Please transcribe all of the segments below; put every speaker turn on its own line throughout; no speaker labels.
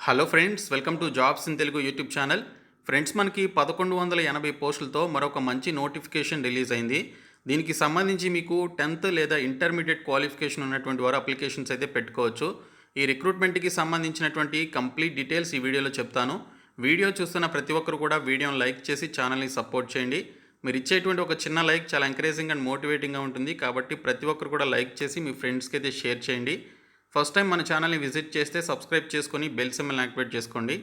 Hello friends, welcome to jobs in Telugu YouTube channel. Friends, మనకి 1180 పోస్టులతో మరొక మంచి నోటిఫికేషన్ రిలీజ్ అయింది. దీనికి సంబంధించి మీకు 10th లేదా ఇంటర్మీడియట్ క్వాలిఫికేషన్ ఉన్నటువంటి వారు అప్లికేషన్స్ అయితే పెట్టుకోవచ్చు. ఈ రిక్రూట్మెంట్కి సంబంధించినటువంటి కంప్లీట్ డీటెయిల్స్ ఈ వీడియోలో చెప్తాను. వీడియో చూస్తున్న ప్రతి ఒక్కరు కూడా వీడియోని లైక్ చేసి ఛానల్ని సపోర్ట్ చేయండి. మీరు ఇచ్చేటువంటి ఒక చిన్న లైక్ చాలా ఎంకరేజింగ్ అండ్ మోటివేటింగ్గా ఉంటుంది. కాబట్టి ప్రతి ఒక్కరు కూడా లైక్ చేసి మీ ఫ్రెండ్స్కి అయితే షేర్ చేయండి. ఫస్ట్ టైం మన ఛానల్ని విజిట్ చేస్తే సబ్స్క్రైబ్ చేసుకొని బెల్ సింబల్ని యాక్టివేట్ చేసుకోండి.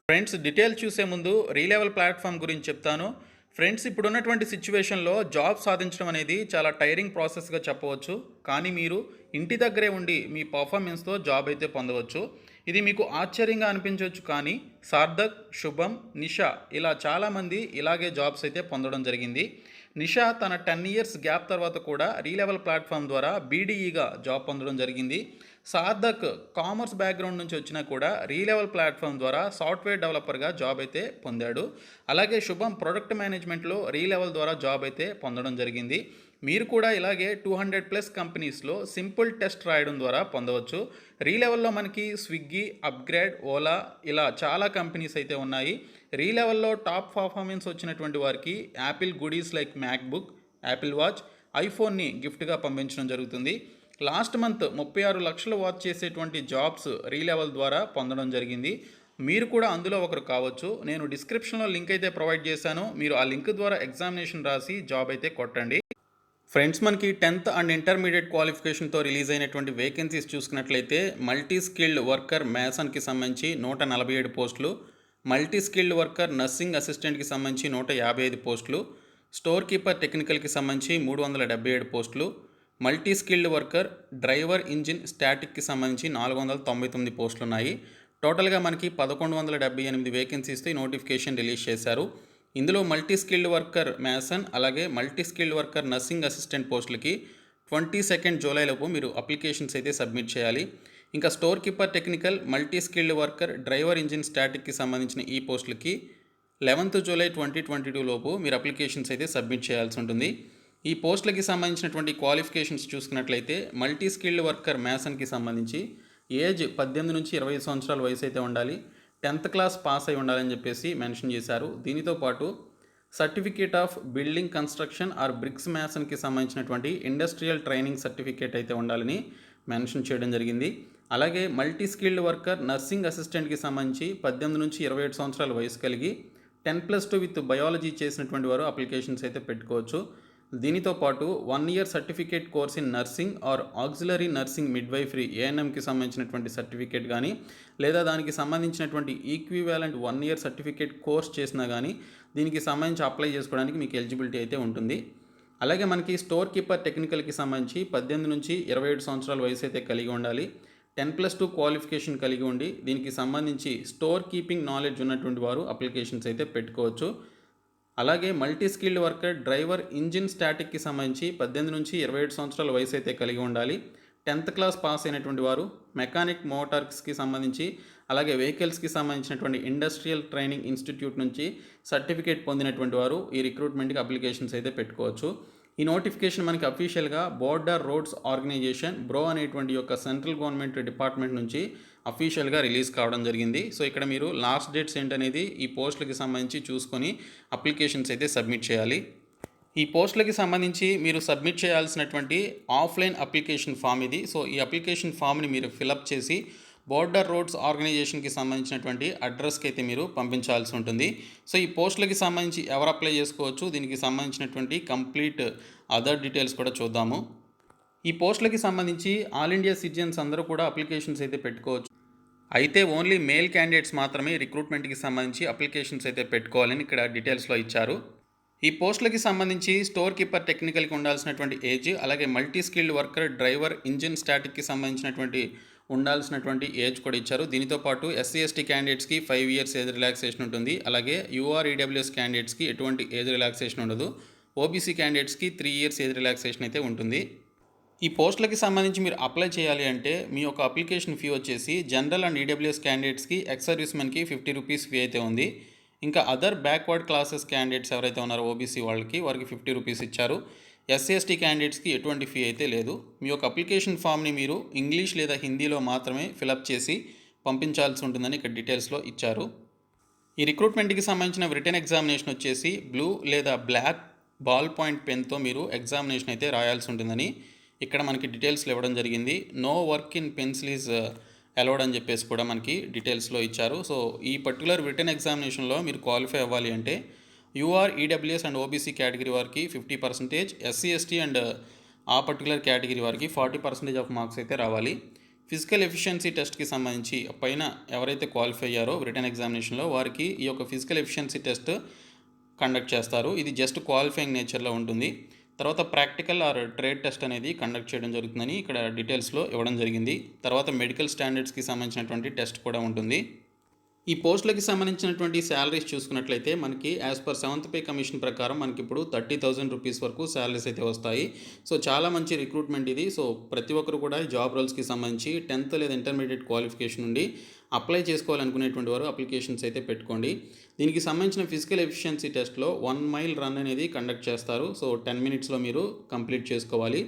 ఫ్రెండ్స్, డీటెయిల్ చూసే ముందు రీలెవెల్ ప్లాట్ఫామ్ గురించి చెప్తాను. ఫ్రెండ్స్, ఇప్పుడున్నటువంటి సిచ్యువేషన్లో జాబ్ సాధించడం అనేది చాలా టైరింగ్ ప్రాసెస్గా చెప్పవచ్చు. కానీ మీరు ఇంటి దగ్గరే ఉండి మీ పర్ఫార్మెన్స్తో జాబ్ అయితే పొందవచ్చు. ఇది మీకు ఆశ్చర్యంగా అనిపించవచ్చు, కానీ సార్థక్, శుభం, నిషా ఇలా చాలామంది ఇలాగే జాబ్స్ అయితే పొందడం జరిగింది. నిషా తన 10 ఇయర్స్ గ్యాప్ తర్వాత కూడా రీలెవెల్ ప్లాట్ఫామ్ ద్వారా బీడీఈగా జాబ్ పొందడం జరిగింది. సార్థక్ కామర్స్ బ్యాక్గ్రౌండ్ నుంచి వచ్చినా కూడా రీలెవెల్ ప్లాట్ఫామ్ ద్వారా సాఫ్ట్వేర్ డెవలపర్గా జాబ్ అయితే పొందాడు. అలాగే శుభం ప్రొడక్ట్ మేనేజ్మెంట్లో రీలెవెల్ ద్వారా జాబ్ అయితే పొందడం జరిగింది. మీరు కూడా ఇలాగే 200+ కంపెనీస్లో సింపుల్ టెస్ట్ రాయడం ద్వారా పొందవచ్చు. రీలెవెల్లో మనకి స్విగ్గీ, అప్గ్రేడ్, ఓలా ఇలా చాలా కంపెనీస్ అయితే ఉన్నాయి. రీలెవెల్లో టాప్ పర్ఫార్మెన్స్ వచ్చినటువంటి వారికి Apple goodies like MacBook, Apple watch, ఐఫోన్ని గిఫ్ట్గా పంపించడం జరుగుతుంది. లాస్ట్ మంత్ 36 లక్షలు వాచ్ చేసేటువంటి జాబ్స్ రీలెవెల్ ద్వారా పొందడం జరిగింది. మీరు కూడా అందులో ఒకరు కావచ్చు. నేను డిస్క్రిప్షన్లో లింక్ అయితే ప్రొవైడ్ చేశాను. మీరు ఆ లింక్ ద్వారా ఎగ్జామినేషన్ రాసి జాబ్ అయితే కొట్టండి. ఫ్రెండ్స్, మనకి 10th అండ్ ఇంటర్మీడియట్ క్వాలిఫికేషన్తో రిలీజ్ అయినటువంటి వేకెన్సీస్ చూసుకున్నట్లయితే మల్టీ స్కిల్డ్ వర్కర్ మ్యాసన్కి సంబంధించి 147 పోస్టులు, మల్టీ స్కిల్డ్ వర్కర్ నర్సింగ్ అసిస్టెంట్కి సంబంధించి 155 పోస్టులు, స్టోర్ కీపర్ టెక్నికల్కి సంబంధించి 377 పోస్టులు, multi skilled worker driver engine స్టాటిక్కి సంబంధించి 499 పోస్టులు ఉన్నాయి. టోటల్గా మనకి 1178 వేకెన్సీస్తో ఈ నోటిఫికేషన్ రిలీజ్ చేశారు. ఇందులో మల్టీ స్కిల్డ్ వర్కర్ మ్యాసన్ అలాగే multi skilled worker nursing assistant పోస్టులకి 22 జూలైలోపు మీరు అప్లికేషన్స్ అయితే సబ్మిట్ చేయాలి. ఇంకా store keeper technical, multi skilled worker driver engine స్టాటిక్కి సంబంధించిన ఈ పోస్టులకి 11 జూలై 2022 లోపు మీరు అప్లికేషన్స్ అయితే సబ్మిట్ చేయాల్సి ఉంటుంది. ఈ పోస్టులకి సంబంధించినటువంటి క్వాలిఫికేషన్స్ చూసుకున్నట్లయితే మల్టీ స్కిల్డ్ వర్కర్ మ్యాసన్కి సంబంధించి ఏజ్ 18 నుంచి 20 సంవత్సరాల వయసు అయితే ఉండాలి. 10th క్లాస్ పాస్ అయి ఉండాలని చెప్పేసి మెన్షన్ చేశారు. దీనితో పాటు certificate of building construction or bricks మ్యాసన్కి సంబంధించినటువంటి ఇండస్ట్రియల్ ట్రైనింగ్ సర్టిఫికేట్ అయితే ఉండాలని మెన్షన్ చేయడం జరిగింది. అలాగే మల్టీ స్కిల్డ్ వర్కర్ నర్సింగ్ అసిస్టెంట్కి సంబంధించి 18 నుంచి 27 సంవత్సరాల వయసు కలిగి 10+2 విత్ బయాలజీ చేసినటువంటి వారు అప్లికేషన్స్ అయితే పెట్టుకోవచ్చు. దీనితో పాటు 1 year certificate course in nursing or auxiliary nursing midwifery ఏఎన్ఎంకి సంబంధించినటువంటి సర్టిఫికేట్ కానీ లేదా దానికి సంబంధించినటువంటి ఈక్వివాలెంట్ 1 ఇయర్ సర్టిఫికేట్ కోర్స్ చేసినా కానీ దీనికి సంబంధించి అప్లై చేసుకోవడానికి మీకు ఎలిజిబిలిటీ అయితే ఉంటుంది. అలాగే మనకి స్టోర్ కీపర్ టెక్నికల్కి సంబంధించి 18 నుంచి 27 సంవత్సరాల వయసు అయితే కలిగి ఉండాలి. 10+2 క్వాలిఫికేషన్ కలిగి ఉండి దీనికి సంబంధించి స్టోర్ కీపింగ్ నాలెడ్జ్ ఉన్నటువంటి వారు అప్లికేషన్స్ అయితే పెట్టుకోవచ్చు. అలాగే multi skilled worker driver engine స్టాటిక్కి సంబంధించి 18 నుంచి 27 సంవత్సరాల వయసు అయితే కలిగి ఉండాలి. 10th క్లాస్ పాస్ అయినటువంటి వారు మెకానిక్ మోటార్స్కి సంబంధించి అలాగే వెహికల్స్కి సంబంధించినటువంటి ఇండస్ట్రియల్ ట్రైనింగ్ ఇన్స్టిట్యూట్ నుంచి సర్టిఫికేట్ పొందినటువంటి వారు ఈ రిక్రూట్మెంట్కి అప్లికేషన్స్ అయితే పెట్టుకోవచ్చు. ఈ నోటిఫికేషన్ మనకి అఫీషియల్గా బోర్డర్ రోడ్స్ ఆర్గనైజేషన్ బ్రో అనేటువంటి యొక్క సెంట్రల్ గవర్నమెంట్ డిపార్ట్మెంట్ నుంచి అఫీషియల్గా రిలీజ్ కావడం జరిగింది. సో ఇక్కడ మీరు లాస్ట్ డేట్స్ ఏంటనేది ఈ పోస్టులకి సంబంధించి చూసుకొని అప్లికేషన్స్ అయితే సబ్మిట్ చేయాలి. ఈ పోస్టులకి సంబంధించి మీరు సబ్మిట్ చేయాల్సినటువంటి ఆఫ్లైన్ అప్లికేషన్ ఫామ్ ఇది. సో ఈ అప్లికేషన్ ఫామ్ని మీరు ఫిలప్ చేసి బోర్డర్ రోడ్స్ ఆర్గనైజేషన్కి సంబంధించినటువంటి అడ్రస్కి అయితే మీరు పంపించాల్సి ఉంటుంది. సో ఈ పోస్టులకి సంబంధించి ఎవరు అప్లై చేసుకోవచ్చు, దీనికి సంబంధించినటువంటి కంప్లీట్ అదర్ డీటెయిల్స్ కూడా చూద్దాము. ఈ పోస్టులకి సంబంధించి ఆల్ ఇండియా సిటిజన్స్ అందరూ కూడా అప్లికేషన్స్ అయితే పెట్టుకోవచ్చు. అయితే ఓన్లీ మేల్ క్యాండిడేట్స్ మాత్రమే రిక్రూట్మెంట్కి సంబంధించి అప్లికేషన్స్ అయితే పెట్టుకోవాలని ఇక్కడ డీటెయిల్స్లో ఇచ్చారు. ఈ పోస్టులకి సంబంధించి స్టోర్ కీపర్ టెక్నికల్కి ఉండాల్సినటువంటి ఏజ్, అలాగే multi skilled worker driver engine స్టాటిక్కి సంబంధించినటువంటి ఉండాల్సినటువంటి ఏజ్ కూడా ఇచ్చారు. దీనితో పాటు ఎస్సీ ఎస్టీ క్యాండిడేట్స్కి 5 ఇయర్స్ ఏజ్ రిలాక్సేషన్ ఉంటుంది. అలాగే యూఆర్ఈడబ్ల్యూఎస్ క్యాండిడేట్స్కి ఎటువంటి ఏజ్ రిలాక్సేషన్ ఉండదు. ఓబీసీ క్యాండిడేట్స్కి 3 ఇయర్స్ ఏజ్ రిలాక్సేషన్ అయితే ఉంటుంది. ఈ పోస్టులకి సంబంధించి మీరు అప్లై చేయాలి అంటే మీ యొక్క అప్లికేషన్ ఫీ వచ్చేసి జనరల్ అండ్ ఈడబ్ల్యూఎస్ క్యాండిడేట్స్కి ఎక్స్ సర్వీస్మెన్కి 50 రూపీస్ ఫీ అయితే ఉంది. ఇంకా అదర్ బ్యాక్వర్డ్ క్లాసెస్ క్యాండిడేట్స్ ఎవరైతే ఉన్నారో ఓబీసీ వారికి 50 రూపీస్ ఇచ్చారు. ఎస్సీ ఎస్టీ క్యాండిడేట్స్కి ఎటువంటి ఫీ అయితే లేదు. మీ యొక్క అప్లికేషన్ ఫామ్ని మీరు ఇంగ్లీష్ లేదా హిందీలో మాత్రమే ఫిలప్ చేసి పంపించాల్సి ఉంటుందని ఇక్కడ డీటెయిల్స్లో ఇచ్చారు. ఈ రిక్రూట్మెంట్కి సంబంధించిన రిటన్ ఎగ్జామినేషన్ వచ్చేసి బ్లూ లేదా బ్లాక్ బాల్ పాయింట్ పెన్తో మీరు ఎగ్జామినేషన్ అయితే రాయాల్సి ఉంటుందని ఇక్కడ మనకి డీటెయిల్స్లో ఇవ్వడం జరిగింది. No work in pencil is allowed అని చెప్పేసి కూడా మనకి డీటెయిల్స్లో ఇచ్చారు. సో ఈ పర్టికులర్ రిటన్ ఎగ్జామినేషన్లో మీరు క్వాలిఫై అవ్వాలి అంటే UR, EWS and OBC category వారికి 50%, ఎస్సీ ఎస్టీ అండ్ ఆ పర్టికులర్ కేటగిరీ వారికి 40% ఆఫ్ మార్క్స్ అయితే రావాలి. ఫిజికల్ ఎఫిషియన్సీ టెస్ట్కి సంబంధించి పైన ఎవరైతే క్వాలిఫై అయ్యారో రిటన్ ఎగ్జామినేషన్లో వారికి ఈ యొక్క ఫిజికల్ ఎఫిషియన్సీ టెస్ట్ కండక్ట్ చేస్తారు. ఇది జస్ట్ క్వాలిఫైయింగ్ నేచర్లో ఉంటుంది. తర్వాత ప్రాక్టికల్ ఆర్ ట్రేడ్ టెస్ట్ అనేది కండక్ట్ చేయడం జరుగుతుందని ఇక్కడ డీటెయిల్స్లో ఇవ్వడం జరిగింది. తర్వాత మెడికల్ స్టాండర్డ్స్కి సంబంధించినటువంటి టెస్ట్ కూడా ఉంటుంది. ఈ పోస్టులకి సంబంధించినటువంటి శాలరీస్ చూసుకున్నట్లయితే మనకి as per 7th pay commission ప్రకారం మనకి ఇప్పుడు 30,000 రూపీస్ వరకు శాలరీస్ అయితే వస్తాయి. సో చాలా మంచి రిక్రూట్మెంట్ ఇది. సో ప్రతి ఒక్కరు కూడా జాబ్ రోల్స్కి సంబంధించి 10th లేదా ఇంటర్మీడియట్ క్వాలిఫికేషన్ నుండి అప్లై చేసుకోవాలనుకునేటువంటి వారు అప్లికేషన్స్ అయితే పెట్టుకోండి. దీనికి సంబంధించిన ఫిజికల్ ఎఫిషియన్సీ టెస్ట్లో 1 మైల్ రన్ అనేది కండక్ట్ చేస్తారు. సో 10 మినిట్స్లో మీరు కంప్లీట్ చేసుకోవాలి.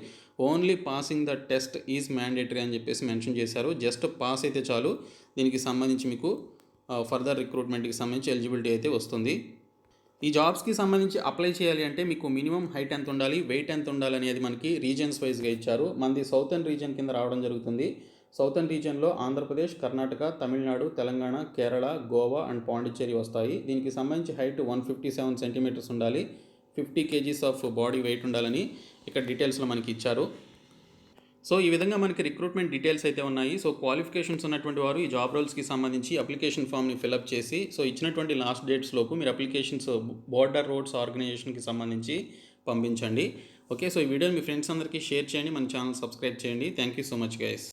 Only passing the test is mandatory అని చెప్పేసి మెన్షన్ చేశారు. జస్ట్ పాస్ అయితే చాలు. దీనికి సంబంధించి మీకు ఫర్దర్ రిక్రూట్మెంట్కి సంబంధించి ఎలిజిబిలిటీ అయితే వస్తుంది. ఈ జాబ్స్కి సంబంధించి అప్లై చేయాలి అంటే మీకు మినిమం హైట్ ఎంత ఉండాలి, వెయిట్ ఎంత ఉండాలి అనేది మనకి రీజన్స్ వైజ్గా ఇచ్చారు. మనది సౌతర్న్ రీజన్ కింద రావడం జరుగుతుంది. సౌతర్న్ రీజన్లో ఆంధ్రప్రదేశ్, కర్ణాటక, తమిళనాడు, తెలంగాణ, కేరళ, గోవా అండ్ పాండిచ్చేరి వస్తాయి. దీనికి సంబంధించి హైట్ 157 సెంటీమీటర్స్ ఉండాలి, 50 కేజీస్ ఆఫ్ బాడీ వెయిట్ ఉండాలని ఇక్కడ డీటెయిల్స్లో మనకి ఇచ్చారు. సో ఈ విధంగా మనకి రిక్రూట్మెంట్ డీటెయిల్స్ అయితే ఉన్నాయి. సో క్వాలిఫికేషన్స్ ఉన్నటువంటి వారు ఈ జాబ్ రోల్స్కి సంబంధించి అప్లికేషన్ ఫామ్ని ఫిలప్ చేసి సో ఇచ్చినటువంటి లాస్ట్ డేట్స్ లోపు మీరు అప్లికేషన్స్ బోర్డర్ రోడ్స్ ఆర్గనైజేషన్కి సంబంధించి పంపించండి. ఓకే, సో ఈ వీడియోని మీ ఫ్రెండ్స్ అందరికీ షేర్ చేయండి, మన ఛానల్ సబ్స్క్రైబ్ చేయండి. Thank you so much guys.